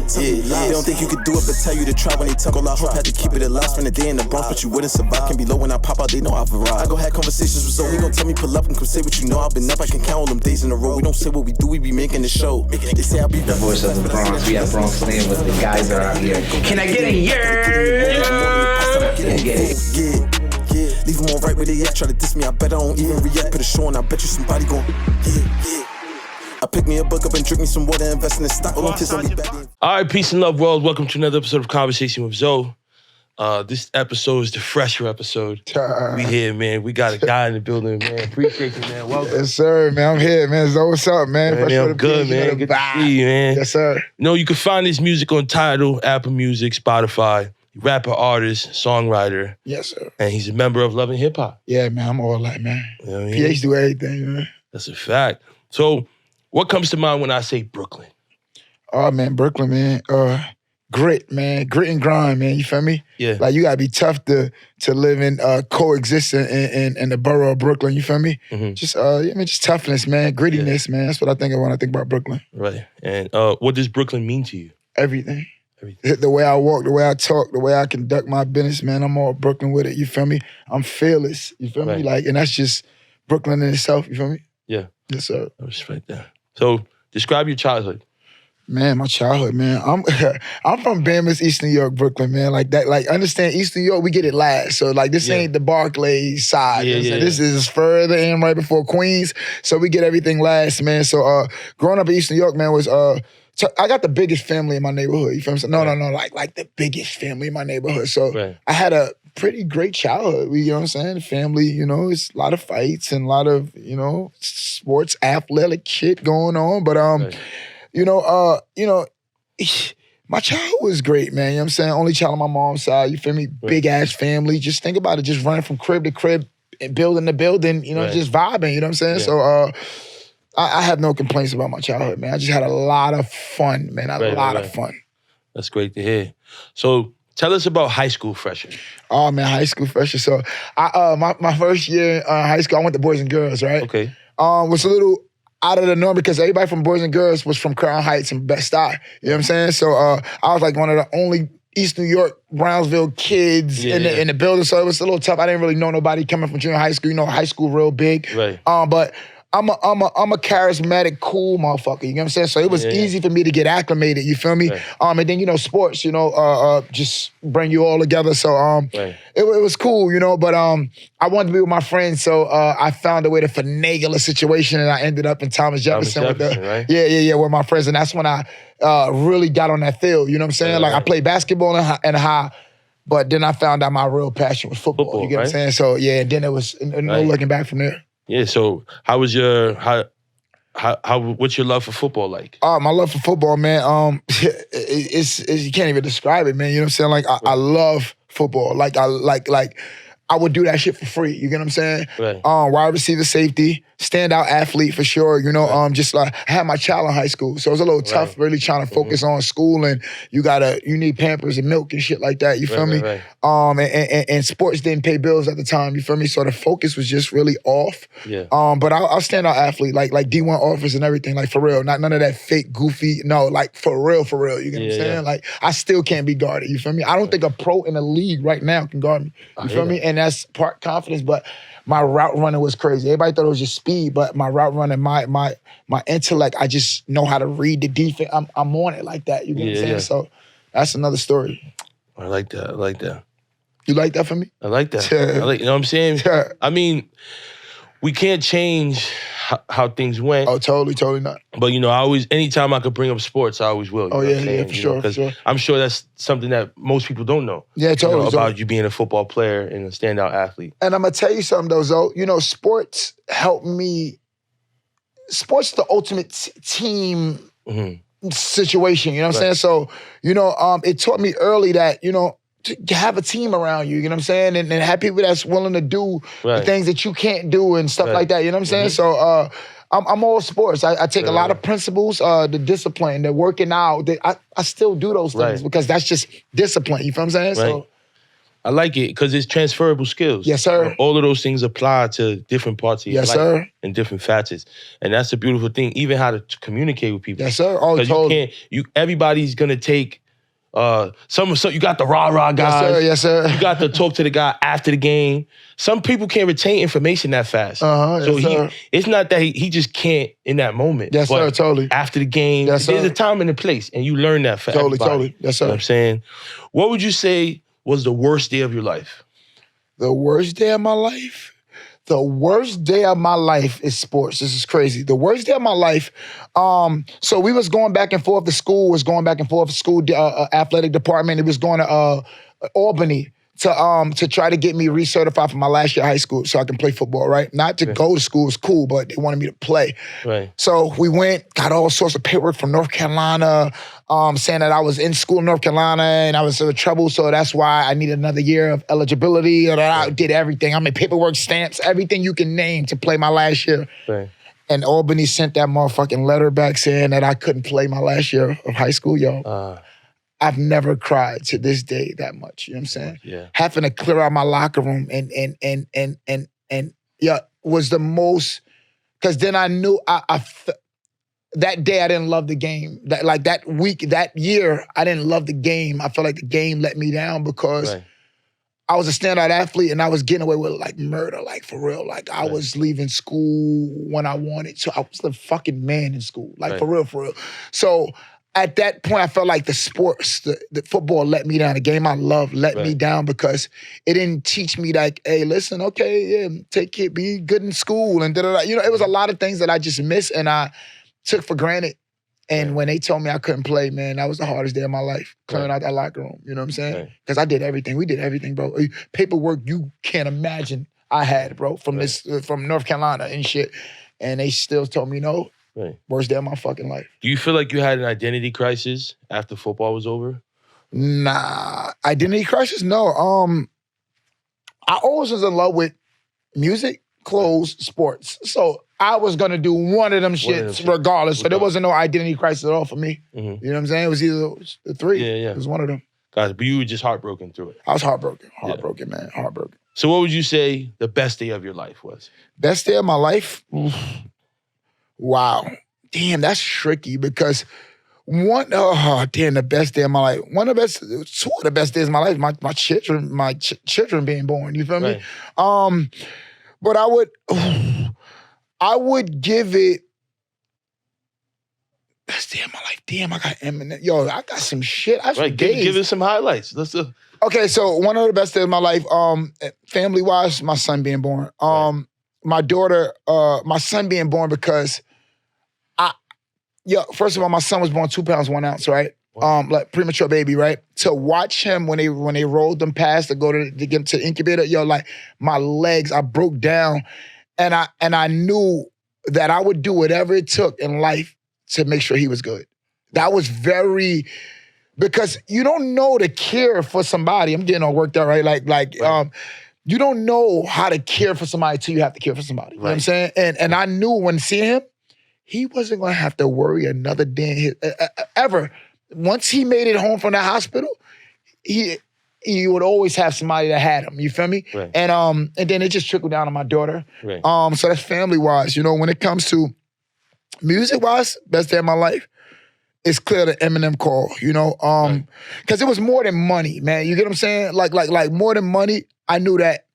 They don't think you could do it, but tell you to try when they talk all I hope had to keep it alive. Spend a day in the Bronx, but you wouldn't survive. Can be low when I pop out, they know I've arrived. I go have conversations with Zoe, he gon' tell me pull up and come say what you know. I've been up, I can count all them days in a row. We don't say what we do, we be making the show. They say I'll be the voice of the Bronx. We have Bronx name, but the guys are out here. Can I get a youre? Yeah. Leave them all right where they at. Try to diss me, I bet I don't even react. Put a show and I bet you somebody gon' I pick me a book up and drink me some water, invest in the stock. All right, peace and love, world. Welcome to another episode of Conversation with Zoe. This episode is the Phresher episode. We here, man. We got a guy in the building, man. Appreciate you, man. Welcome. Yes, sir, man. I'm here, man. Zoe, what's up, man? Man, I'm good, man. Good to see you, man. Yes, sir. You know, you can find his music on Tidal, Apple Music, Spotify. Rapper, artist, songwriter. Yes, sir. And he's a member of Love and Hip Hop. Yeah, man. I'm all that, man. You know what I mean? PH do everything, man. That's a fact. So, what comes to mind when I say Brooklyn? Oh, man, Brooklyn, man. Grit, man. Grit and grind, man. You feel me? Yeah. Like, you gotta be tough to live and coexist in the borough of Brooklyn. You feel me? Mm-hmm. Just toughness, man. Grittiness, man. That's what I think of when I think about Brooklyn. Right. And what does Brooklyn mean to you? Everything. The way I walk, the way I talk, the way I conduct my business, man, I'm all Brooklyn with it. You feel me? I'm fearless. You feel me? Like, and that's just Brooklyn in itself. You feel me? Yeah. Yes, sir. I respect that. So, describe your childhood. Man, my childhood, man. I'm from Bama's, East New York, Brooklyn, man. Like that, like understand East New York, we get it last. So like this ain't the Barclays side. This is further in right before Queens. So we get everything last, man. So growing up in East New York, man, was so I got the biggest family in my neighborhood. You feel me? No, like the biggest family in my neighborhood. So I had a pretty great childhood. You know what I'm saying? Family, you know, it's a lot of fights and a lot of, you know, sports, athletic shit going on. But my childhood was great, man. You know what I'm saying? Only child on my mom's side, you feel me? Big ass family. Just think about it, just running from crib to crib and building to building, you know, just vibing, you know what I'm saying? So I have no complaints about my childhood, man. I just had a lot of fun, man. A lot of fun. That's great to hear. So tell us about high school Phresher. Oh, man, high school Phresher. So my first year in high school, I went to Boys and Girls, right? Okay. Was a little out of the norm because everybody from Boys and Girls was from Crown Heights and Bed-Stuy. You know what I'm saying? So I was like one of the only East New York, Brownsville kids in the building. So it was a little tough. I didn't really know nobody coming from junior high school. You know, high school real big. Right. But I'm a charismatic, cool motherfucker. You know what I'm saying? So it was easy for me to get acclimated. You feel me? Right. And then, you know, sports, you know, just bring you all together. So it was cool, you know. But I wanted to be with my friends, so I found a way to finagle a situation, and I ended up in Thomas Jefferson with right? with my friends, and that's when I really got on that field. You know what I'm saying? Like I played basketball in high. But then I found out my real passion was football. You get what I'm saying? So and then it was no looking back from there. Yeah, so how was what's your love for football like? My love for football, man, it's you can't even describe it, man. You know what I'm saying? Like I love football. Like I would do that shit for free. You get what I'm saying? Right. Wide receiver, safety, standout athlete for sure. You know, just like I had my child in high school, so it was a little tough, really trying to focus on school, and you need Pampers and milk and shit like that. You feel me? Right. And sports didn't pay bills at the time. You feel me? So the focus was just really off. Yeah. But I'll standout athlete, like D1 offers and everything, like for real. Not none of that fake, goofy. No, like for real. You get what I'm saying? Yeah. Like I still can't be guarded. You feel me? I don't think a pro in the league right now can guard me. You feel me? And that's part confidence, but my route running was crazy. Everybody thought it was just speed, but my route running, my intellect, I just know how to read the defense. I'm on it like that. You get what I'm saying? Yeah. So that's another story. I like that. You like that for me? I like that. Yeah. You know what I'm saying? Yeah. I mean, we can't change how things went. Oh, totally not. But, you know, anytime I could bring up sports, I always will. Oh, yeah, for sure. Because I'm sure that's something that most people don't know. Yeah, totally. You know, about you being a football player and a standout athlete. And I'm going to tell you something, though, Zoe. You know, sports helped me. Sports is the ultimate team situation, you know what I'm saying? So, you know, it taught me early that, you know, to have a team around you know what I'm saying? And have people that's willing to do the things that you can't do and stuff like that, you know what I'm saying? So I'm all sports. I take a lot of principles, the discipline, the working out. I still do those things because that's just discipline, you feel what I'm saying? So I like it because it's transferable skills. Yes, sir. All of those things apply to different parts of your Yes, life sir. and different facets. And that's a beautiful thing, even how to communicate with people. Yes, sir. Oh, because totally. Everybody's gonna take so you got the rah-rah guys. Yes, sir. Yes, sir. You got to talk to the guy after the game. Some people can't retain information that fast. So sir. It's not that he just can't in that moment. Yes, but sir, totally. After the game, Yes, there's sir. a time and a place, and you learn that for Totally, everybody. totally. Yes, sir. You know what I'm saying? What would you say was the worst day of your life? The worst day of my life? The worst day of my life is sports. This is crazy. The worst day of my life, so we was going back and forth. The school was going back and forth. School athletic department. It was going to Albany to try to get me recertified for my last year of high school so I can play football, right? Not to go to school, it's cool, but they wanted me to play. Right. So we went, got all sorts of paperwork from North Carolina, saying that I was in school in North Carolina and I was in trouble, so that's why I needed another year of eligibility. And I did everything. I mean, paperwork, stamps, everything you can name to play my last year. Right. And Albany sent that motherfucking letter back saying that I couldn't play my last year of high school, yo. I've never cried to this day that much. You know what I'm saying? Yeah. Having to clear out my locker room and was the most, because then I knew that day I didn't love the game. That week, that year, I didn't love the game. I felt like the game let me down because I was a standout athlete and I was getting away with like murder, like for real. Like I was leaving school when I wanted to. I was the fucking man in school, like for real. So at that point, I felt like the sports, the football let me down. The game I love let me down because it didn't teach me like, hey, listen, okay, take it, be good in school and da-da-da. You know, it was a lot of things that I just missed and I took for granted. And when they told me I couldn't play, man, that was the hardest day of my life, clearing out that locker room. You know what I'm saying? Because I did everything. We did everything, bro. Paperwork you can't imagine I had, bro, from from North Carolina and shit. And they still told me no. Worst day of my fucking life. Do you feel like you had an identity crisis after football was over? Nah. Identity crisis? No. I always was in love with music, clothes, sports. So I was gonna do one of them shits regardless. So there wasn't no identity crisis at all for me. You know what I'm saying? It was either the three. Yeah. It was one of them. Guys, but you were just heartbroken through it. I was heartbroken. Heartbroken, man. Heartbroken. So what would you say the best day of your life was? Best day of my life? Wow. Damn, that's tricky because the best day of my life. Two of the best days of my life, my children being born. You feel me? But I would give it best day of my life. Damn, I got Eminem. Yo, I got some shit. Give us some highlights. Okay, so one of the best days of my life, family-wise, my son being born. My daughter, my son being born because first of all, my son was born 2 pounds, 1 ounce, right? Like premature baby, right? To watch him when they rolled them past to go to get to the incubator, like my legs, I broke down, and I knew that I would do whatever it took in life to make sure he was good. That was because you don't know to care for somebody. I'm getting all worked out, right? You don't know how to care for somebody till you have to care for somebody. You know what I'm saying? And I knew when seeing him, he wasn't gonna have to worry another day ever. Once he made it home from the hospital, he would always have somebody that had him. You feel me? Right. And then it just trickled down to my daughter. Right. So that's family wise. You know, when it comes to music wise, best day of my life, it's clear the Eminem call. You know, because it was more than money, man. You get what I'm saying? Like more than money. I knew that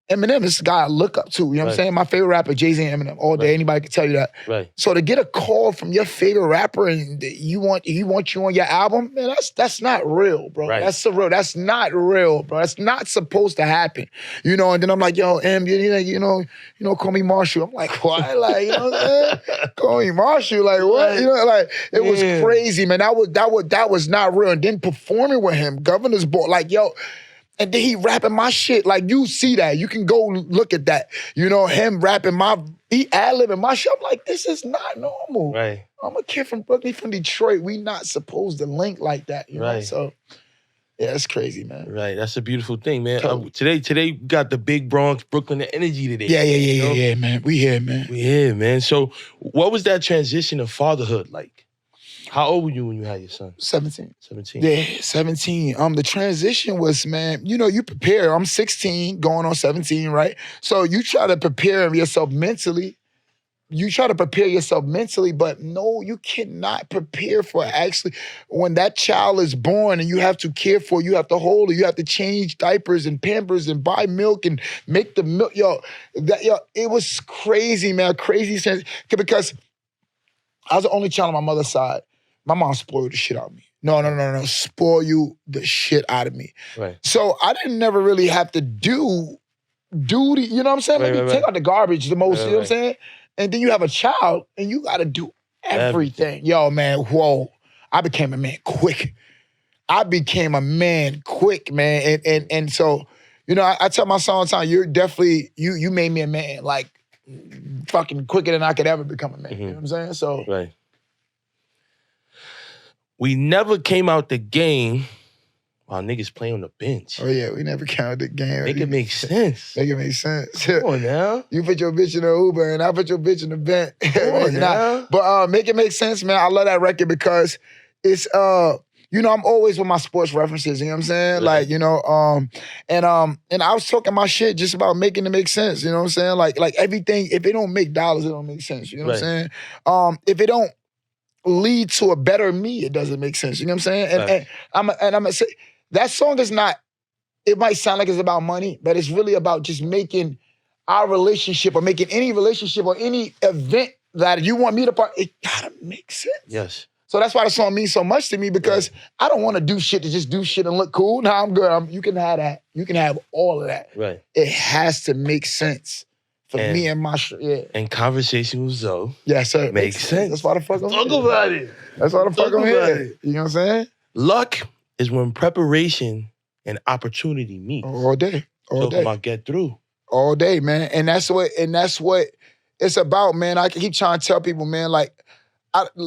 Eminem is the guy I look up to. You know what I'm saying? My favorite rapper, Jay-Z and Eminem, all day. Anybody can tell you that. Right. So to get a call from your favorite rapper and he want you on your album, man, that's not real, bro. Right. That's not real, bro. That's not supposed to happen. You know, and then I'm like, yo, Em, you know, call me Marshall. I'm like, what? Like, you know what I'm saying? Call me Marshall. Like, what? You know, like, it was crazy, man. That was not real. And then performing with him, Governor's Ball, like, yo. And then he rapping my shit. Like, you see that. You can go look at that. You know, him rapping he ad-libbing my shit. I'm like, this is not normal. Right. I'm a kid from Brooklyn, from Detroit. We not supposed to link like that. You know? So, yeah, it's crazy, man. Right. That's a beautiful thing, man. Today we got the big Bronx, Brooklyn energy today. Yeah, man. We here, man. We here, man. So what was that transition of fatherhood like? How old were you when you had your son? 17. 17. Yeah, 17. The transition was, man, you prepare. I'm 16, going on 17, right? So you try to prepare yourself mentally. But no, you cannot prepare for actually when that child is born and you have to care for, you have to hold her, you have to change diapers and Pampers and buy milk and make the milk. It was crazy, man, crazy sense. Because I was the only child on my mother's side. My mom spoiled the shit out of me. No, spoil you the shit out of me. Right. So I didn't never really have to do duty, you know what I'm saying? Maybe take out the garbage the most, you know what I'm saying? And then you have a child and you gotta do everything. Yo, man, whoa. I became a man quick. Man. And so, I tell my son all the time, you're definitely, you made me a man, like fucking quicker than I could ever become a man. You know what I'm saying? So. Right. We never came out the game while niggas playing on the bench. Oh yeah, we never counted the game. Make it make sense. Make it make sense. Come on now. You put your bitch in the Uber and I put your bitch in the Bent. Come on now. But make it make sense, man. I love that record because it's I'm always with my sports references, you know what I'm saying? Right. Like, and I was talking my shit just about making it make sense, you know what I'm saying? Like everything, if it don't make dollars, it don't make sense, you know what I'm saying? If it don't lead to a better me, it doesn't make sense, you know what I'm saying? And I'm gonna say, that song is not, it might sound like it's about money, but it's really about just making our relationship or making any relationship or any event that you want me to part, it gotta make sense. Yes. So that's why the song means so much to me because I don't want to do shit to just do shit and look cool. Nah, I'm good. You can have that. You can have all of that. Right. It has to make sense for me and my And conversation with Zoe. Yes, sir. Makes sense. That's why the fuck I'm Talk here. about it. That's why the fuck I'm here. You know what I'm saying? Luck is when preparation and opportunity meet. All day. Talking about get through. All day, man. And that's what it's about, man. I keep trying to tell people, man, like,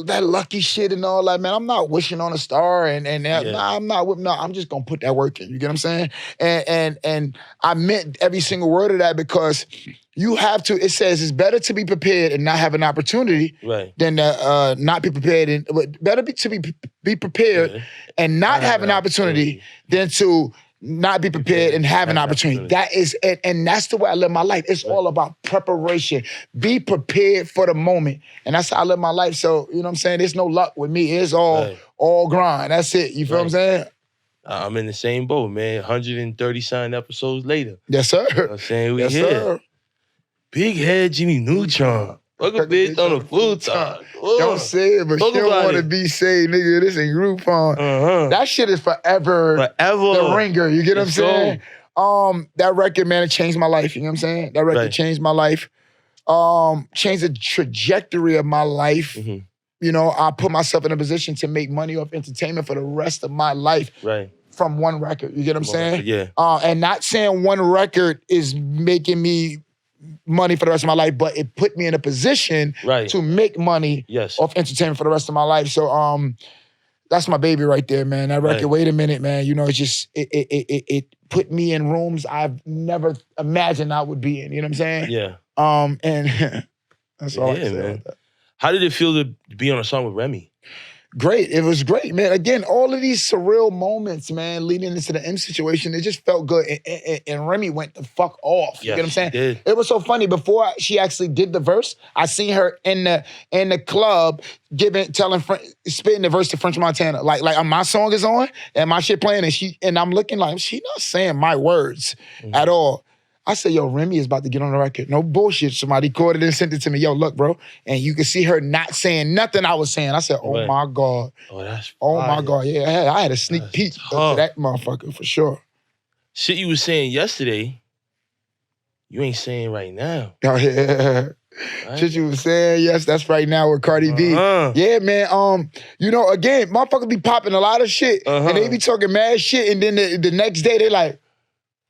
that lucky shit and all that, man, I'm not wishing on a star and nah, I'm not whipping. No, I'm just gonna put that work in. You get what I'm saying? And I meant every single word of that because you have to. It says it's better to be prepared and not have an opportunity than not be prepared and better to be prepared and not have an opportunity than to not be prepared and have an opportunity. That is, and that's the way I live my life. It's all about preparation. Be prepared for the moment. And that's how I live my life. So, you know what I'm saying? There's no luck with me. It's all grind. That's it. You feel what I'm saying? I'm in the same boat, man. 130 sign episodes later. Yes, sir. You know what I'm saying? We yes, here. Sir. Big head Jimmy Neutron. Fuck a bitch on the full time. Don't say it, but she don't want to be saved, nigga. This ain't Groupon. That shit is forever. The ringer. You get what I'm saying? That record, man, it changed my life. You know what I'm saying? That record changed my life. Changed the trajectory of my life. Mm-hmm. You know, I put myself in a position to make money off entertainment for the rest of my life. Right. From one record. You get what I'm saying? Yeah. And not saying one record is making me money for the rest of my life, but it put me in a position to make money off entertainment for the rest of my life. So that's my baby right there, man. That record, wait a minute, man. You know, it's just, it put me in rooms I've never imagined I would be in. You know what I'm saying? Yeah. And that's all I can say man. about that. How did it feel to be on a song with Remy? Great. It was great, man. Again, all of these surreal moments, man, leading into the M situation, it just felt good. And Remy went the fuck off. You get what I'm saying? Did. It was so funny. Before she actually did the verse, I seen her in the club spitting the verse to French Montana. Like my song is on and my shit playing and I'm looking like, she not saying my words at all. I said, yo, Remy is about to get on the record. No bullshit. Somebody recorded it and sent it to me. Yo, look, bro. And you can see her not saying nothing I was saying. I said, oh my God. Oh, that's Oh my God. Yeah, I had a sneak peek to that motherfucker for sure. Shit you was saying yesterday, you ain't saying right now. Oh, yeah. Right? Shit you was saying, yes, that's right now with Cardi B. Yeah, man. You know, again, motherfuckers be popping a lot of shit and they be talking mad shit and then the next day they like,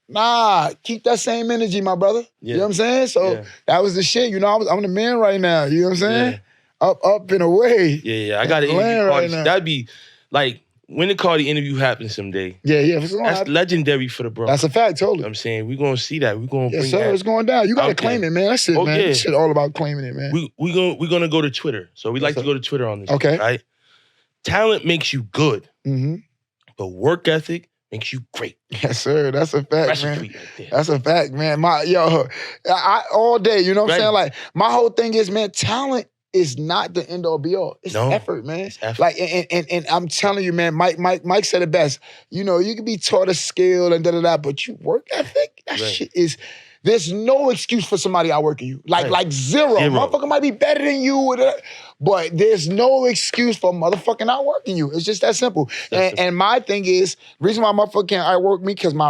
nah, keep that same energy, my brother. You know what I'm saying? So that was the shit. You know, I'm the man right now. You know what I'm saying? Up and away. Yeah. I got to interview Cardi. That'd be like when the Cardi interview happens someday. Yeah. That's legendary for the Bronx. That's a fact, totally. You know what I'm saying? We're going to see that. We're going to bring that. It's going down. You got to claim it, man. That's it, man. Yeah. This shit all about claiming it, man. We're going to go to Twitter. So we like to go to Twitter on this. Okay. Right? talent makes you good, Mm-hmm. but work ethic makes you great. Yes, sir. That's a fact, man. Right there. That's a fact, man. I all day, you know what I'm saying? Like, my whole thing is, man, talent is not the end all be all. It's effort, man. It's effort. Like, and I'm telling you, man, Mike said it best. You know, you can be taught a skill and da-da-da, but you work ethic, that shit is, there's no excuse for somebody outworking you. Like zero. Motherfucker might be better than you, but there's no excuse for motherfucking outworking you. It's just that simple. And my thing is, reason why motherfucker can't outwork me, because my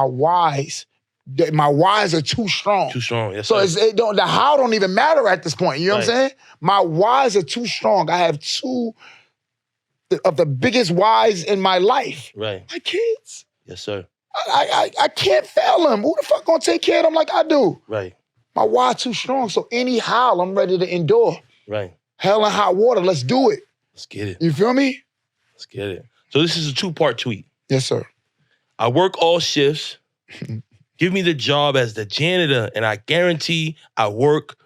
whys are too strong. Too strong, yes. So the how don't even matter at this point. You know what I'm saying? My whys are too strong. I have two of the biggest whys in my life. Right. My kids. Yes, sir. I can't fail them. Who the fuck gonna take care of them like I do? Right. My why too strong, so anyhow, I'm ready to endure. Right. Hell and hot water, let's do it. Let's get it. You feel me? Let's get it. So this is a 2-part tweet. Yes, sir. I work all shifts. Give me the job as the janitor, and I guarantee I work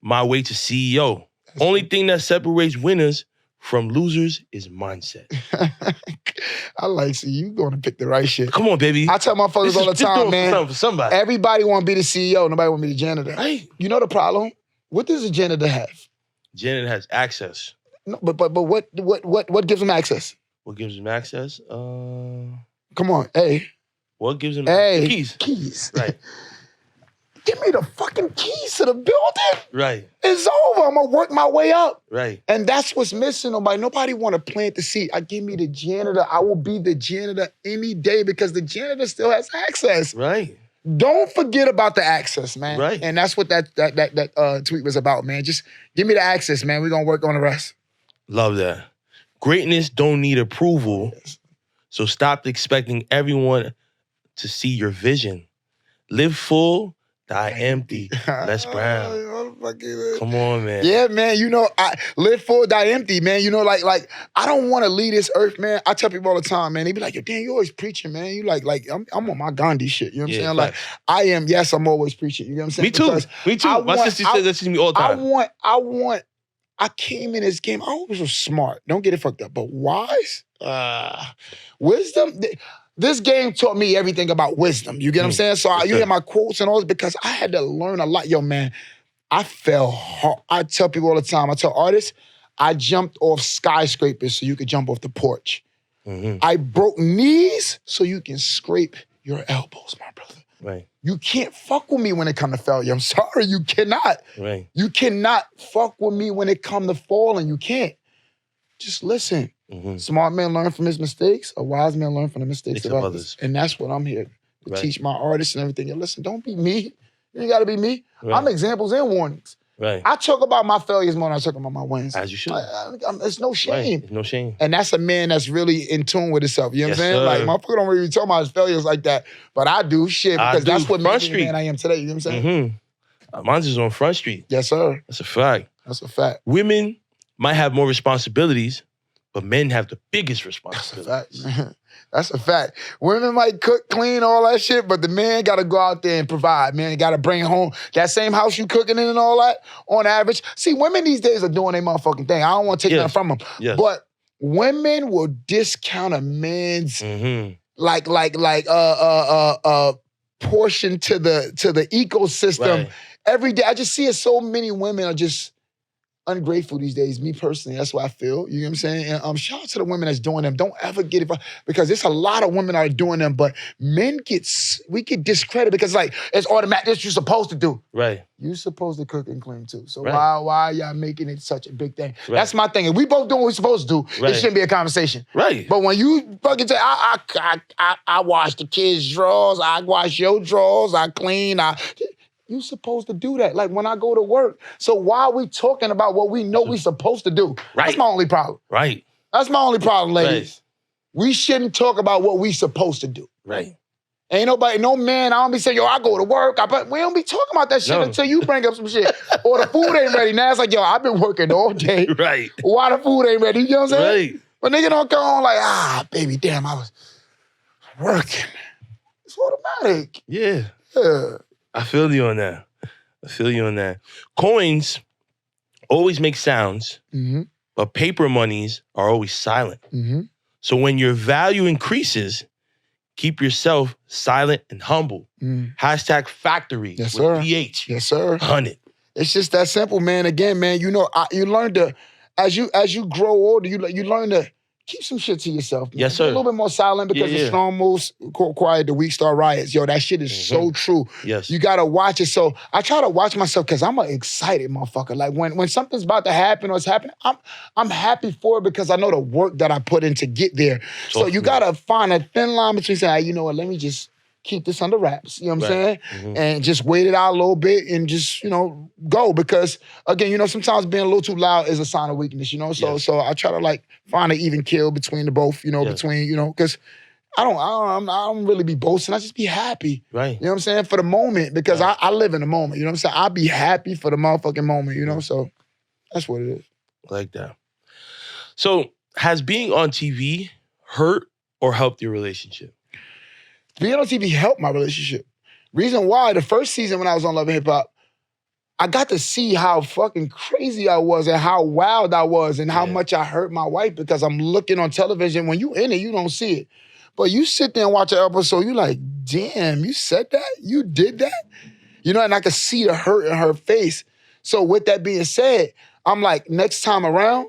my way to CEO. Only thing that separates winners from losers is mindset. I like, see, you going to pick the right shit. Come on, baby. I tell motherfuckers all the time, man. For somebody. Everybody want to be the CEO. Nobody want to be the janitor. Right. You know the problem? What does a janitor have? Janitor has access. No, but what gives him access? What gives him access? Come on, hey. What gives him keys? Keys. Right. Give me the fucking keys to the building. Right. It's over. I'm gonna work my way up. Right. And that's what's missing. Nobody want to plant the seed. Give me the janitor. I will be the janitor any day because the janitor still has access. Right. Don't forget about the access, man. Right. And that's what that tweet was about, man. Just give me the access, man. We're gonna work on the rest. Love that. Greatness don't need approval. So stop expecting everyone to see your vision. Live full, die empty. Les Brown. Come on, man. Yeah, man. You know, I live full, die empty, man. You know, like I don't want to leave this earth, man. I tell people all the time, man. They be like, yo, damn, you always preaching, man. You like I'm on my Gandhi shit. You know what I'm saying? Like, I am, yes, I'm always preaching. You know what I'm saying? Me too. My sister says that to me all the time. I came in this game, I always was smart. Don't get it fucked up. But wise? Wisdom? This game taught me everything about wisdom. You get what I'm saying? So you hear my quotes and all this because I had to learn a lot. Yo, man, I fell hard. I tell people all the time, I tell artists, I jumped off skyscrapers so you could jump off the porch. Mm-hmm. I broke knees so you can scrape your elbows, my brother. Right. You can't fuck with me when it comes to failure. I'm sorry, you cannot. Right. You cannot fuck with me when it comes to falling. You can't. Just listen. Mm-hmm. Smart man learn from his mistakes. A wise man learn from the mistakes of others. And that's what I'm here to teach my artists and everything. And listen, don't be me. You ain't got to be me. Right. I'm examples and warnings. Right. I talk about my failures more than I talk about my wins. As you should. It's no shame. Right. No shame. And that's a man that's really in tune with himself. You know what I'm saying? Sir. Like, motherfucker don't really talk about his failures like that. But I do shit because that's what made me the man I am today. You know what I'm saying? Mm-hmm. Mine's is on Front Street. Yes, sir. That's a fact. That's a fact. Women might have more responsibilities, but men have the biggest responsibilities. That's a fact. That's a fact. Women might cook, clean, all that shit, but the man got to go out there and provide. Man, got to bring home that same house you cooking in and all that on average. See, women these days are doing their motherfucking thing. I don't want to take nothing from them. Yes. But women will discount a man's portion to the ecosystem every day. I just see it. So many women are just ungrateful these days, me personally. That's what I feel. You know what I'm saying? And shout out to the women that's doing them. Don't ever get it, because there's a lot of women that are doing them, but we get discredited because like it's automatic. That's what you're supposed to do. Right. You're supposed to cook and clean too. So why are y'all making it such a big thing? Right. That's my thing. If we both doing what we're supposed to do, it shouldn't be a conversation. Right. But when you fucking say, I wash the kids' drawers, I wash your drawers, I clean, you supposed to do that. Like when I go to work. So why are we talking about what we know we supposed to do? Right. That's my only problem. Right. That's my only problem, ladies. Right. We shouldn't talk about what we supposed to do. Right. Ain't nobody, no man, I don't be saying, yo, I go to work. But we don't be talking about that shit until you bring up some shit. Or the food ain't ready. Now it's like, yo, I've been working all day. Right. Why the food ain't ready? You know what I'm saying? Right. But nigga don't come on like, baby, damn, I was working. It's automatic. Yeah. I feel you on that. Coins always make sounds, but paper monies are always silent. Mm-hmm. So when your value increases, keep yourself silent and humble. Hashtag factory Yes, with sir. PH. Yes, sir. 100. It's just that simple, man. Again, man, you know, you learn to, as you grow older, you learn to keep some shit to yourself, man. Yes, Be a sir. little bit more silent because the strong moves quiet, the weak start riots. Yo, that shit is so true. Yes. You gotta watch it. So I try to watch myself because I'm an excited motherfucker. Like when something's about to happen or it's happening, I'm happy for it because I know the work that I put in to get there. So you gotta find a thin line between saying, hey, you know what, let me just keep this under wraps, you know what I'm saying? And just wait it out a little bit and just, you know, go. Because again, you know, sometimes being a little too loud is a sign of weakness, you know? So I try to like find an even kill between the both, you know, between, you know, because I don't really be boasting. I just be happy. Right. You know what I'm saying? For the moment, because I live in the moment, you know what I'm saying? I'll be happy for the motherfucking moment, you know? So that's what it is. I like that. So has being on TV hurt or helped your relationship? Being on TV helped my relationship. Reason why, the first season when I was on Love and Hip Hop, I got to see how fucking crazy I was and how wild I was and how much I hurt my wife because I'm looking on television. When you in it, you don't see it. But you sit there and watch an episode, you like, damn, you said that? You did that? You know, and I could see the hurt in her face. So with that being said, I'm like, next time around,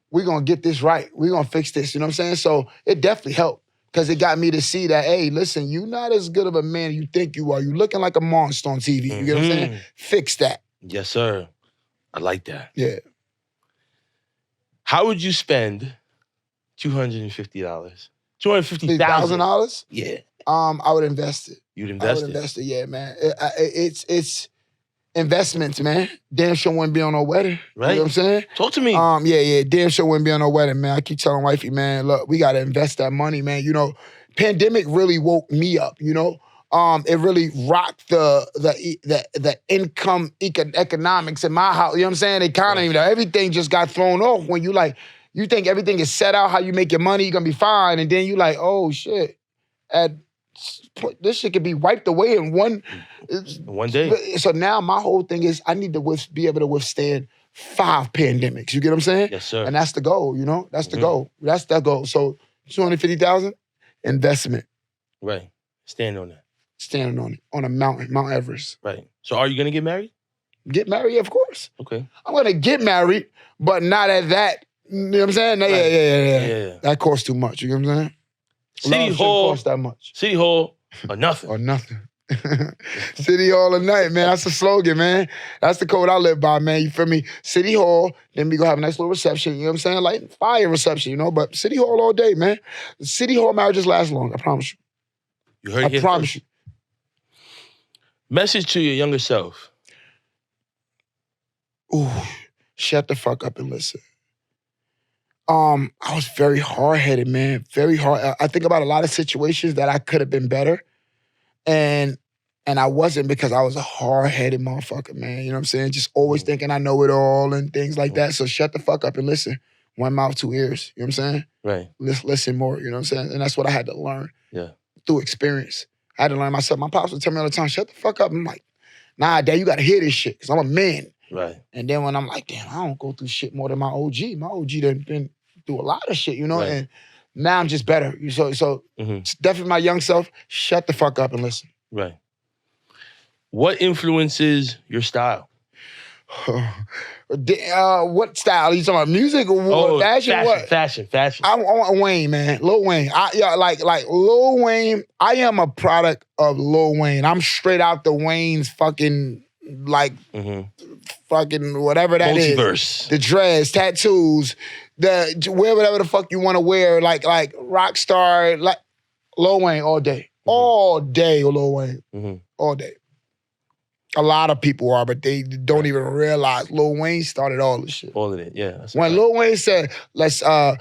we're going to get this right. We're going to fix this, you know what I'm saying? So it definitely helped. Because it got me to see that, hey, listen, you're not as good of a man as you think you are. You're looking like a monster on TV. You get what I'm saying? Fix that. Yes, sir. I like that. Yeah. How would you spend $250? $250,000? Yeah. I would invest it. You'd invest it? I would invest it, yeah, man. It's investments, man. Damn sure wouldn't be on no wedding. Right. You know what I'm saying? Talk to me. Yeah. Damn sure wouldn't be on no wedding, man. I keep telling wifey, man, look, we gotta invest that money, man. You know, pandemic really woke me up, you know? It really rocked the income economics in my house. You know what I'm saying? Economy, everything just got thrown off when you think everything is set out how you make your money, you're gonna be fine, and then you like, oh shit, this shit could be wiped away in one day. So now my whole thing is I need to be able to withstand 5 pandemics. You get what I'm saying? Yes, sir. And that's the goal, you know? That's the goal. That's the goal. So $250,000, investment. Right. Stand on that. Standing on it, on a mountain, Mount Everest. Right. So are you going to get married? Get married, of course. Okay. I'm going to get married, but not at that. You know what I'm saying? Right. Yeah. That costs too much. You know what I'm saying? City Hall. Cost that much. City Hall or nothing. Or nothing. City Hall or night, man. That's the slogan, man. That's the code I live by, man. You feel me? City Hall, then we gonna have a nice little reception, you know what I'm saying? Like fire reception, you know, but City Hall all day, man. City Hall marriages last long, I promise you. You heard it. I promise you. Message to your younger self. Ooh, shut the fuck up and listen. I was very hard-headed, man. Very hard. I think about a lot of situations that I could have been better. And I wasn't because I was a hard-headed motherfucker, man. You know what I'm saying? Just always thinking I know it all and things like that. So shut the fuck up and listen. One mouth, 2 ears. You know what I'm saying? Right. Listen more, you know what I'm saying? And that's what I had to learn. Yeah. Through experience. I had to learn myself. My pops would tell me all the time, shut the fuck up. I'm like, nah, Dad, you gotta hear this shit, because I'm a man. Right. And then when I'm like, damn, I don't go through shit more than my OG. My OG done been through a lot of shit, you know? Right. And now I'm just better. So it's definitely my young self, shut the fuck up and listen. Right. What influences your style? What style? Are you talking about music or fashion? Fashion. I want Wayne, man. Lil Wayne. Like Lil Wayne, I am a product of Lil Wayne. I'm straight out the Wayne's fucking, like, fucking whatever that Multiverse. is. The dreads, tattoos, wear whatever the fuck you want to wear, like rock star, like Lil Wayne all day. All day, Lil Wayne. All day. A lot of people are, but they don't even realize Lil Wayne started all this shit. All of it, yeah. When Lil Wayne said, let's talk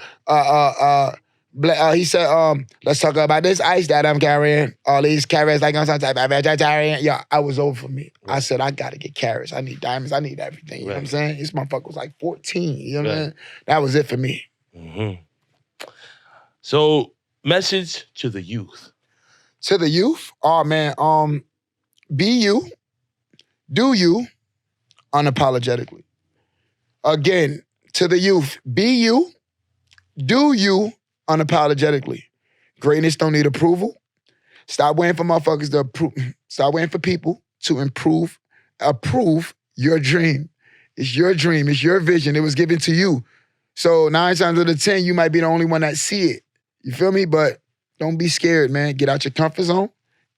about this ice that I'm carrying. All these carrots like I'm some type of vegetarian. Yeah, I was over for me. Right. I said, I gotta get carrots. I need diamonds. I need everything. You know what I'm saying? This motherfucker was like 14. You know what I'm saying? That was it for me. So, message to the youth. To the youth? Oh, man. Be you. Do you unapologetically. Again, To the youth, be you, do you unapologetically. Greatness don't need approval. Stop waiting for motherfuckers to approve. Stop waiting for people to approve your dream. It's your dream. It's your vision. It was given to you. So 9 times out of 10, you might be the only one that see it. You feel me? But don't be scared, man. Get out your comfort zone.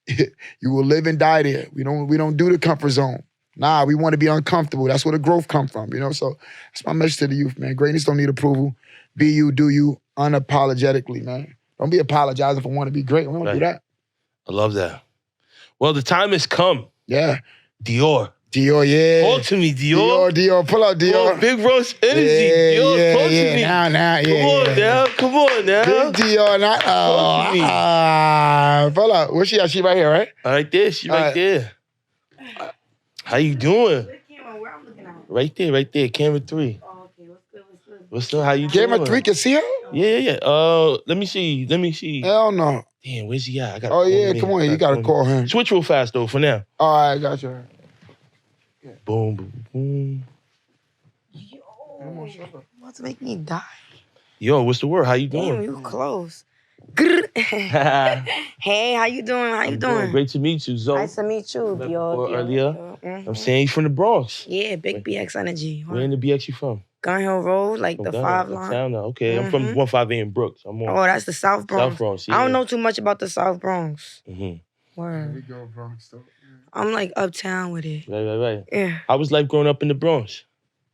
You will live and die there. We don't do the comfort zone. Nah, we want to be uncomfortable. That's where the growth come from, you know? So that's my message to the youth, man. Greatness don't need approval. Be you, do you, unapologetically, man. Don't be apologizing for wanting to be great. We don't do that. I love that. Well, the time has come. Yeah. Dior. Dior, yeah. Talk to me, Dior. Dior. Pull out Dior. Oh, big Rose energy. Dior, talk to me. Come on now. Big Dior, pull out. Where's she at? She right here, right? Right there. She right there. How you doing? Where I'm looking at? Right there. Camera 3. Oh, okay. What's good? What's up? How you doing? Camera 3 can see her? Yeah. Let me see. Hell no. Damn, where's he at? I gotta Oh, yeah, come on. You got to call him. Switch real fast, though, for now. All right, got you. Boom, boom, boom. Yo, about to make me die. Yo, what's the word? How you Damn, doing? you close. Hey, how you doing? I'm doing? Great to meet you, Zoe. Nice to meet you, Dior. Earlier. I'm saying you from the Bronx. Yeah, big BX energy. Where in the BX you from? Gun Hill Road, like the 5 line. Town now. Okay, I'm from 158 in Brooks. I'm on. Oh, that's the South Bronx. South Bronx, yeah. I don't know too much about the South Bronx. Mm-hmm. Word. We go Bronx, though. I'm like uptown with it. Right. Yeah. How was life growing up in the Bronx?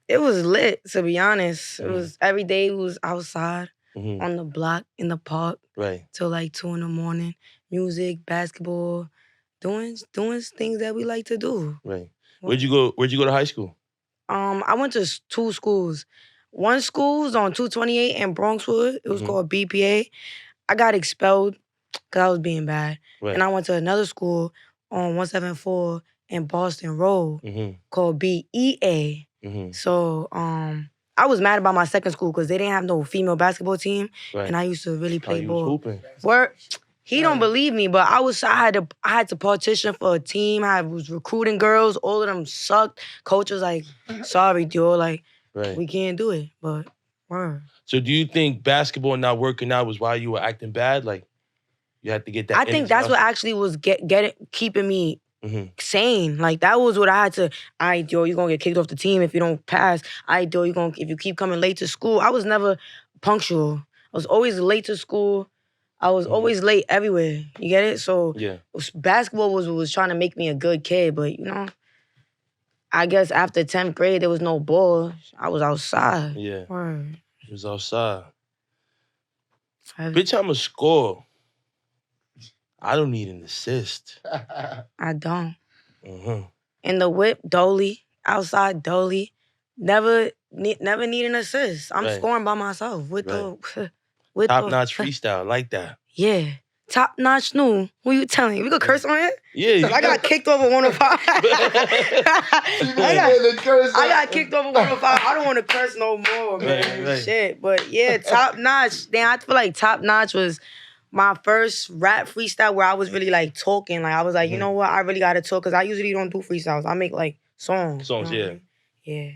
It was lit, to be honest. It was every day was outside, on the block, in the park. Right. Till like 2 a.m. Music, basketball, doing things that we like to do. Right. Where'd you go to high school? I went to 2 schools. One school was on 228 in Bronxwood. It was called BPA. I got expelled because I was being bad. Right. And I went to another school on 174 in Boston Road called BEA. So I was mad about my second school because they didn't have no female basketball team. Right. And I used to really play ball. He don't believe me, but I had to partition for a team. I was recruiting girls. All of them sucked. Coach was like, sorry, Dior, like, we can't do it. But, word. So do you think basketball not working out was why you were acting bad? Like, you had to get that I think that's what actually was keeping me sane. Like, that was what I had to, all right, Dior, you're going to get kicked off the team if you don't pass. All right, Dior, if you keep coming late to school. I was never punctual. I was always late to school. I was always late everywhere. You get it? So basketball was trying to make me a good kid, but you know, I guess after 10th grade there was no ball. I was outside. Yeah. Word. You was outside. Bitch, I'm a score. I don't need an assist. I don't. In the whip, Dolly. Outside, Dolly. Never need an assist. I'm scoring by myself with the top-notch freestyle, like that. Yeah. Top-notch new. Who you telling? We gonna curse on it? Yeah. I got kicked over 105. I got kicked over 105. I don't want to curse no more, man. Right. Shit. But yeah, top-notch. Damn, I feel like top-notch was my first rap freestyle where I was really like talking. Like I was like, you know what? I really gotta talk because I usually don't do freestyles. I make like songs. Songs, you know what I mean? Yeah.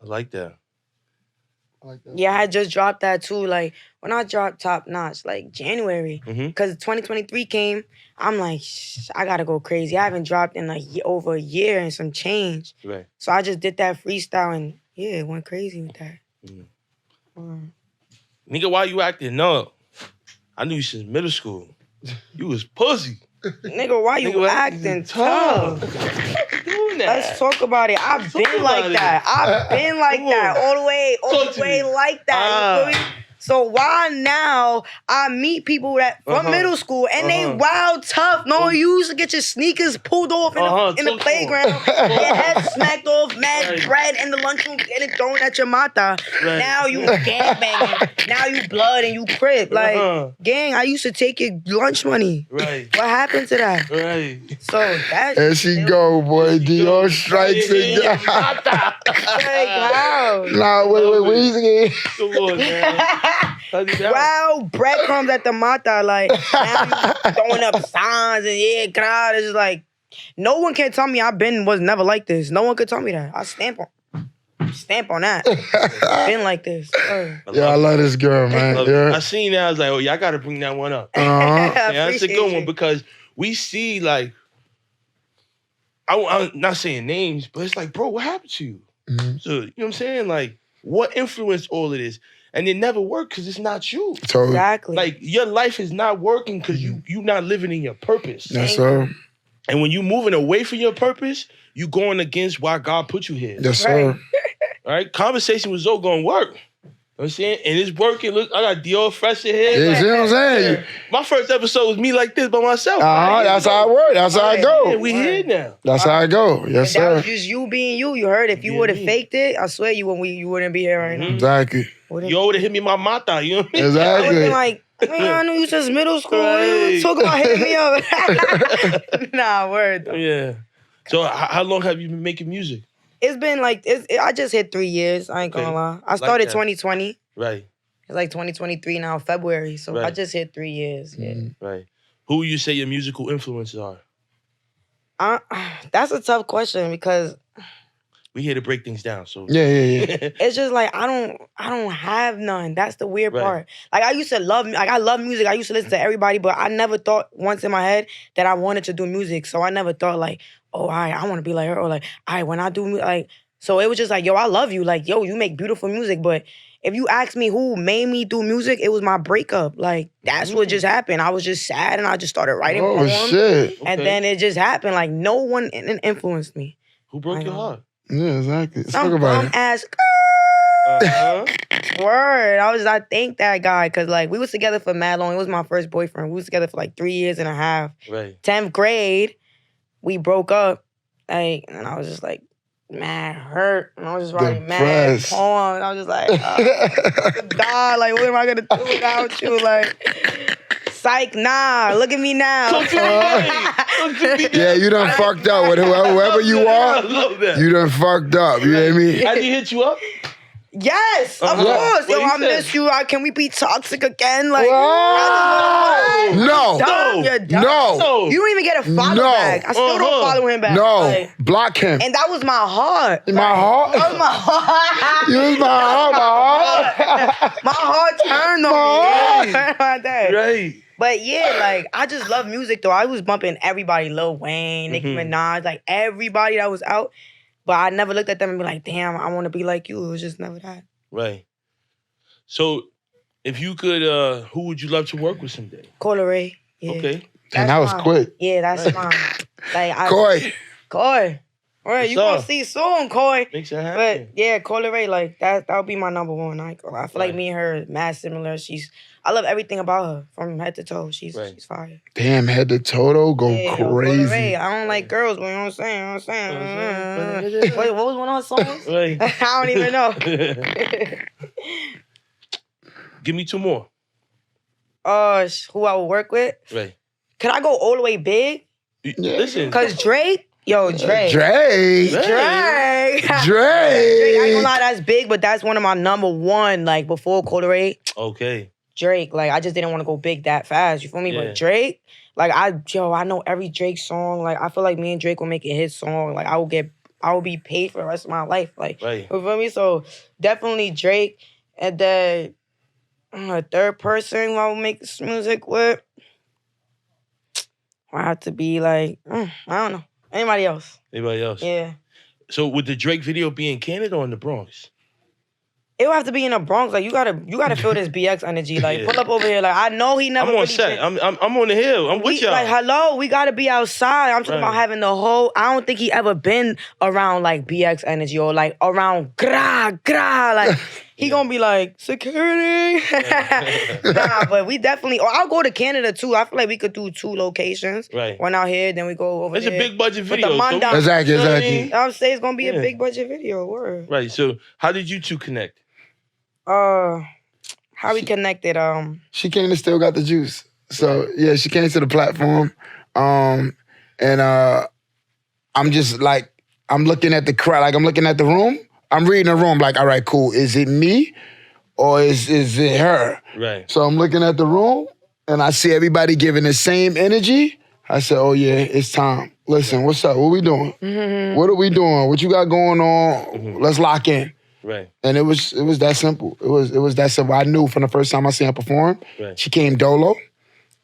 I like that. Yeah, I had just dropped that too. Like when I dropped Top Notch, like January, because 2023 came, I'm like, I gotta go crazy. I haven't dropped in like over a year and some change. Right. So I just did that freestyle and yeah, went crazy with that. Nigga, why you acting up? I knew you since middle school. You was pussy. Nigga, why you acting tough? Let's talk about it. I've been like that. I've been like that all the way like that. You feel me? So why now I meet people that from middle school and they wild tough. No, you used to get your sneakers pulled off in the playground, your head smacked off, mad bread in the lunchroom, getting thrown at your mata. Now you gangbanging. Now you blood and you crip. Like, gang, I used to take your lunch money. Right. What happened to that? Right. So that. There she go, boy. Dior strikes again. Nah, wait. Easy. Come on, man. Wow, breadcrumbs at the mata, like now you throwing up signs and crowd. It's just like no one can tell me was never like this. No one could tell me that. I stamp on. stamp on that. Been like this. I love this girl, man. Yeah. I seen that. I was like, oh, yeah, I got to bring that one up. Uh-huh. That's a good one because we see, like, I'm not saying names, but it's like, bro, what happened to you? Mm-hmm. So, you know what I'm saying? Like, what influenced all of this? And it never worked because it's not you. Totally. Exactly. Like, your life is not working because you not living in your purpose. Yes, sir. And when you moving away from your purpose, you going against why God put you here. Yes, sir. All right? Conversation with Zoe gonna work. You know what I'm saying? And it's working. Look, I got Dior Phresher here. You see what I'm saying? My first episode was me like this by myself. That's how it works. That's how it go. Yeah, we here now. That's how it go. Yes, That sir. was just you being you. You heard if you would have faked it, I swear you wouldn't be here right now. Exactly. You would have hit me my mata, you know what I mean? I would have Exactly. been like, man, I knew you since middle school. Right. You talk about hitting me up. Nah, word. Though. Yeah. So how long have you been making music? It's been like, I just hit 3 years. I ain't gonna lie. I started 2020. Right. It's like 2023 now, February. So I just hit 3 years. Yeah. Right. Who would you say your musical influences are? That's a tough question because We here to break things down. So Yeah. it's just like I don't have none. That's the weird part. Like I used to love I love music. I used to listen to everybody, but I never thought once in my head that I wanted to do music. So I never thought like, oh, all right, I want to be like her, or like, all right, when I do like, so it was just like, yo, I love you. Like, yo, you make beautiful music. But if you ask me who made me do music, it was my breakup. Like, that's what just happened. I was just sad and I just started writing poems. Shit. And then it just happened. Like, no one influenced me. Who broke your heart? Yeah, exactly. Some Talk about bum it. ass word. I thank that guy because like we was together for mad long. It was my first boyfriend. We was together for like 3 years and a half. Right. 10th grade, we broke up. Like, and I was just like mad hurt. And I was just writing mad poems. I was just like, God, like what am I gonna do without you? Like, psych, nah. Look at me now. Yeah, you done fucked up with whoever you are. You done fucked up. You know what I mean? Had he hit you up? Yes, of course. Yo, I miss you. Can we be toxic again? Like, No. You're dumb. No. You don't even get a follow back. I still don't follow him back. No. Like, Block him. and that was my heart. My heart? That was my heart. You was my heart. My heart turned on me. Like that. Right. But yeah, like, I just love music, though. I was bumping everybody. Lil Wayne, Nicki Minaj, like, everybody that was out. But I never looked at them and be like, damn, I want to be like you. It was just never that. Right. So, if you could, who would you love to work with someday? Coy. Yeah. Okay. And that was quick. Yeah, that's mine. Like, Coy. All right, you gonna see soon, Coy. Makes it happen. But yeah, Coy Ray, like that would be my number one. I feel like me and her are mad similar. I love everything about her from head to toe. She's fire. Damn, head to toe though, go crazy. Ray. I don't like girls, but you know what I'm saying? Wait, what was one of her songs? Right. I don't even know. Give me two more. Who I would work with? Right. Could I go all the way big? Listen. Cause Drake. Drake. Drake. I ain't gonna lie, that's big, but that's one of my number one, like, before Cody Marshall. Okay. Drake, like, I just didn't want to go big that fast, you feel me? Yeah. But Drake, like, I know every Drake song. Like, I feel like me and Drake will make it his song. Like, I will be paid for the rest of my life. Like, you feel me? So, definitely Drake. And then, a third person who I will make this music with, I have to be like, I don't know. Anybody else? Yeah. So would the Drake video be in Canada or in the Bronx? It would have to be in the Bronx. Like you gotta feel this BX energy. Like pull up over here. Like I know he never. I'm on set. I'm on the hill. I'm with y'all. Like hello, we gotta be outside. I'm talking about having the whole. I don't think he ever been around like BX energy or like around gra. Like he gonna be like security. Nah, but we definitely. Or I'll go to Canada too. I feel like we could do 2 locations. Right. One out here, then we go over there. It's a big budget video. With the man down. Exactly. I would say it's gonna be a big budget video. Word. Right. So how did you two connect? How we connected? She came to Still Got the Juice. So yeah, she came to the platform. And I'm just like, I'm looking at the crowd, like I'm looking at the room. I'm reading the room like, all right, cool. Is it me or is it her? Right. So I'm looking at the room and I see everybody giving the same energy. I said, oh yeah, it's time. Listen, what's up? What we doing? What are we doing? What you got going on? Let's lock in. Right. And it was that simple. It was that simple. I knew from the first time I seen her perform, Right. she came dolo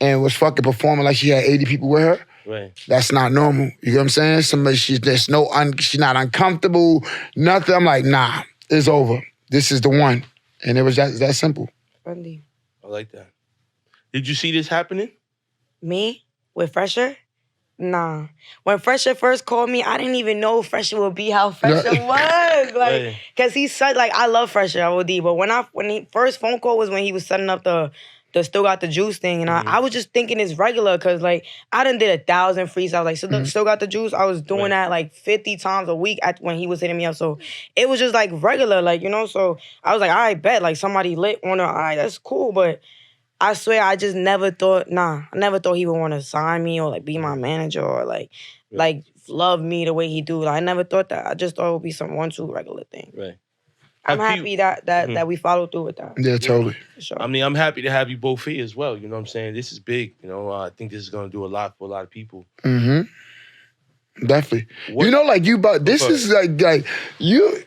and was fucking performing like she had 80 people with her. Right. That's not normal. You know what I'm saying? Somebody, she's not uncomfortable, nothing. I'm like, nah, it's over. This is the one. And it was that simple. Funny. I like that. Did you see this happening? Me? With Phresher? Nah. When Phresher first called me, I didn't even know Phresher would be how Phresher was. Like, cause he's such, like, I love Phresher, OD. But when he first phone call was when he was setting up the Still Got the Juice thing. And I was just thinking it's regular. Cause like, I done did 1,000 freestyles. Like, Still Got the Juice. I was doing that like 50 times a week when he was hitting me up. So it was just like regular, like, you know? So I was like, all right, bet. Like somebody lit on her. All right, that's cool. But I swear, I just never thought, I never thought he would want to sign me or like be my manager or like love me the way he do. Like, I never thought that. I just thought it would be some 1-2 regular thing. Right. I'm happy that we followed through with that. Yeah, totally. For sure. I mean, I'm happy to have you both here as well. You know what I'm saying? This is big. You know, I think this is going to do a lot for a lot of people. Mm-hmm. Definitely. You know, like you, but this is like you.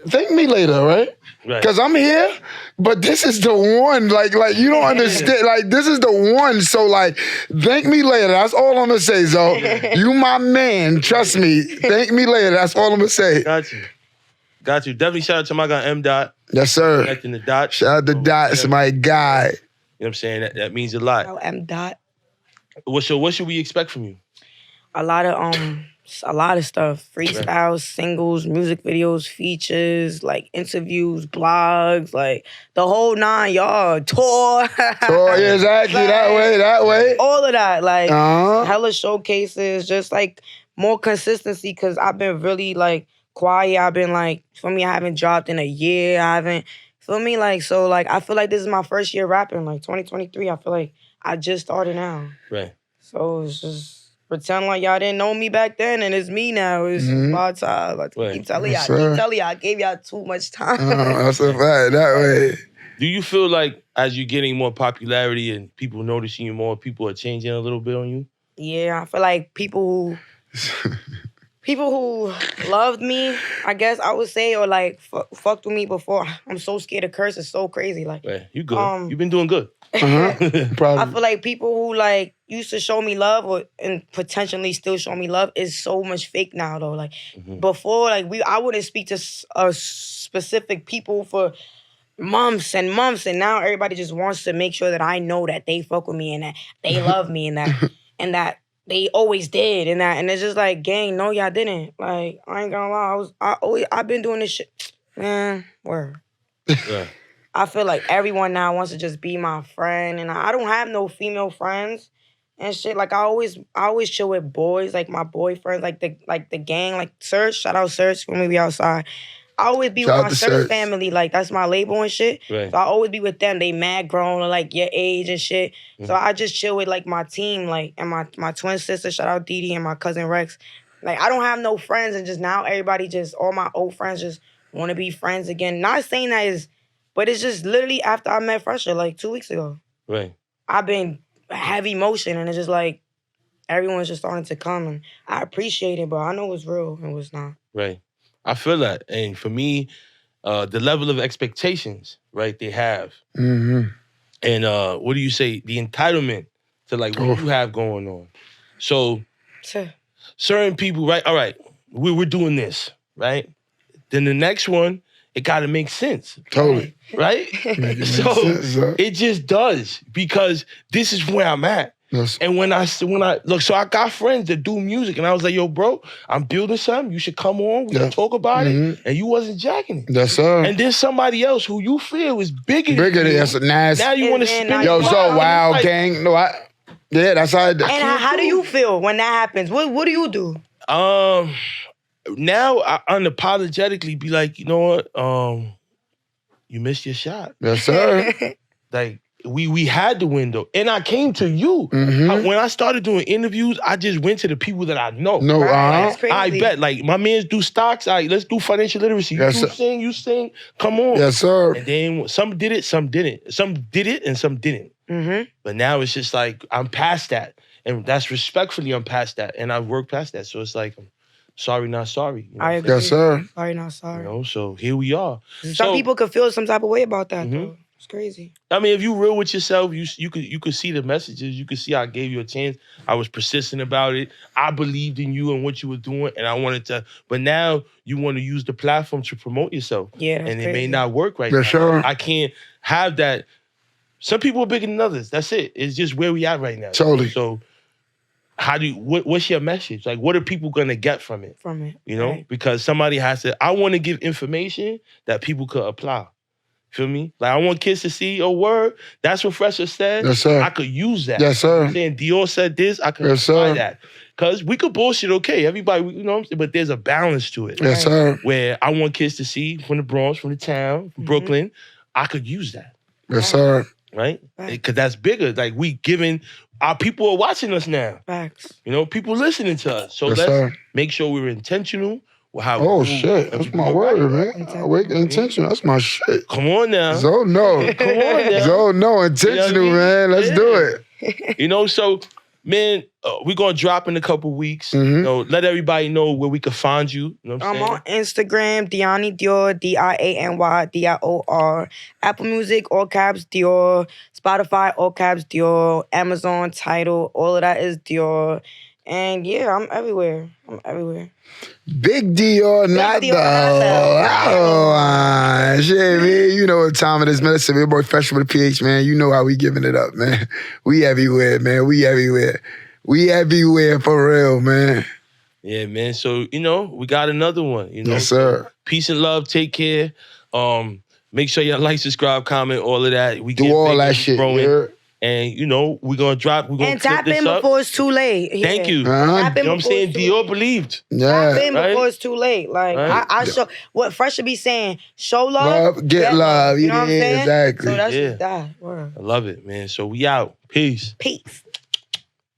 Thank me later, right? Right. Because I'm here, but this is the one. Like you don't understand. Like this is the one. So like, thank me later. That's all I'm gonna say, Zo. You my man. Trust me. Thank me later. That's all I'm gonna say. Got you. Definitely shout out to my guy M. Dot. Yes, sir. Connecting the Dot. Shout out to Dot. It's my guy. You know what I'm saying? That means a lot. Oh, M. Dot. What should we expect from you? A lot of stuff. Freestyles, singles, music videos, features, like interviews, blogs, like the whole 9 yard tour. Oh, yeah, exactly. Like, that way. All of that. Like hella showcases, just like more consistency because I've been really like quiet. I've been like, for me, I haven't dropped in a year. I haven't, feel me? Like, so like I feel like this is my first year rapping, like 2023. I feel like I just started now. Right. So it's just pretend like y'all didn't know me back then, and it's me now. It's my time. I keep telling y'all, I gave y'all too much time. That's a fact, that way. Do you feel like as you're getting more popularity and people noticing you more, people are changing a little bit on you? Yeah, I feel like people who loved me, I guess I would say, or like fucked with me before. I'm so scared to curse. It's so crazy. Like, right. You good. You've been doing good. I feel like people who like used to show me love and potentially still show me love is so much fake now though. Like before, like I wouldn't speak to specific people for months and months, and now everybody just wants to make sure that I know that they fuck with me and that they love me and that they always did and it's just like, gang, no, y'all didn't. Like, I ain't gonna lie, I've been doing this shit, man. Word. Yeah. I feel like everyone now wants to just be my friend, and I don't have no female friends and shit. Like I always chill with boys, like my boyfriends, like the gang, like Serge. Shout out Serge when we be outside. I always be with my Serge family, like that's my label and shit. Right. So I always be with them. They mad grown or like your age and shit. So I just chill with like my team, like and my twin sister. Shout out Diany and my cousin Rex. Like I don't have no friends, and just now everybody just all my old friends just want to be friends again. Not saying that is. But it's just literally after I met Phresher, like 2 weeks ago. Right. I've been heavy motion, and it's just like everyone's just starting to come, and I appreciate it, but I know what's real and what's not. Right. I feel that. And for me, the level of expectations, right, they have. Mm-hmm. And what do you say? The entitlement to like what you have going on. So certain people, right, all right, we're doing this, right? Then the next one, it got to make sense. Totally. Right? So it just does because this is where I'm at. Yes. And when I look, so I got friends that do music, and I was like, yo, bro, I'm building something. You should come on. We can talk about it. And you wasn't jacking it. Yes, sir. And there's somebody else who you feel is bigger than you. That's a nice. Now you want to spin it. Yo, so wow, like, gang. No, yeah, that's how. And how do you feel when that happens? What do you do? Now I unapologetically be like, you know what? You missed your shot. Yes, sir. Like we had the window, and I came to you. When I started doing interviews, I just went to the people that I know. No, that's crazy. I bet. Like my mans do stocks. All right, let's do financial literacy. You sing. Come on. Yes, sir. And then some did it, some didn't. Some did it, and some didn't. But now it's just like I'm past that, and that's respectfully I'm past that, and I've worked past that. So it's like sorry, not sorry. You know I agree. Yes, sir. Sorry, not sorry. You know, so here we are. Some people could feel some type of way about that, though. It's crazy. I mean, if you real with yourself, you could see the messages. You could see I gave you a chance. I was persistent about it. I believed in you and what you were doing, and I wanted to. But now you want to use the platform to promote yourself. Yeah, that's and it crazy. may not work right now. Sure. I can't have that. Some people are bigger than others. That's it. It's just where we at right now. Totally. So, how do you? What's your message? Like, what are people gonna get from it? You know, right. because somebody has to. I want to give information that people could apply. Feel me? Like, I want kids to see a word. That's what Phresher said. Yes, sir. I could use that. Yes, sir. I'm saying Dior said this. I could Yes, apply sir. that. Because we could bullshit, okay. Everybody, you know what I'm saying? But there's a balance to it. Yes, sir. Where I want kids to see from the Bronx, from the town, from Brooklyn. I could use that. Yes, sir. Right? Because that's bigger. Like, we giving, our people are watching us now. Facts. You know, people listening to us. So Yes, let's sir. make sure we're intentional. Oh, shit. That's my word, man. Awake intention. That's my shit. Come on now. So no. Come on now. So no. Intentional, man. Let's do it. You know, so, man, we're going to drop in a couple weeks. Mm-hmm. You know, let everybody know where we can find you. You know what I'm saying? On Instagram, Diany Dior, Diany Dior. Apple Music, all caps, Dior. Spotify, all caps, Dior. Amazon, Tidal, all of that is Dior. And yeah, I'm everywhere. Big Dior, not Dior, the shit, man. You know what time it is, man. It's your boy Phresher with a PH, man. You know how we giving it up, man. We everywhere, man. We everywhere. We everywhere for real, man. Yeah, man. So, you know, we got another one. You know? Yes, sir. Peace and love. Take care. Make sure you like, subscribe, comment, all of that. We do all that shit. Yeah. And, you know, we're going to drop. We're going to tap in before it's too late. Yeah. Thank you. Tap in You know what I'm saying? before Dior believed. Yeah. Tap in before it's too late. Like, I show, what Phresher be saying, show love, get love. You know what I'm saying? Exactly. So that's just that. Word. I love it, man. So we out. Peace.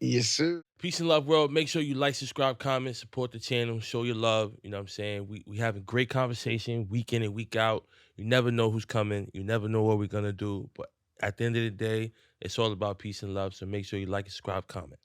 Yes, sir. Peace and love, world. Make sure you like, subscribe, comment, support the channel, show your love. You know what I'm saying? We have a great conversation week in and week out. You never know who's coming. You never know what we're going to do. But at the end of the day, it's all about peace and love. So make sure you like, subscribe, comment.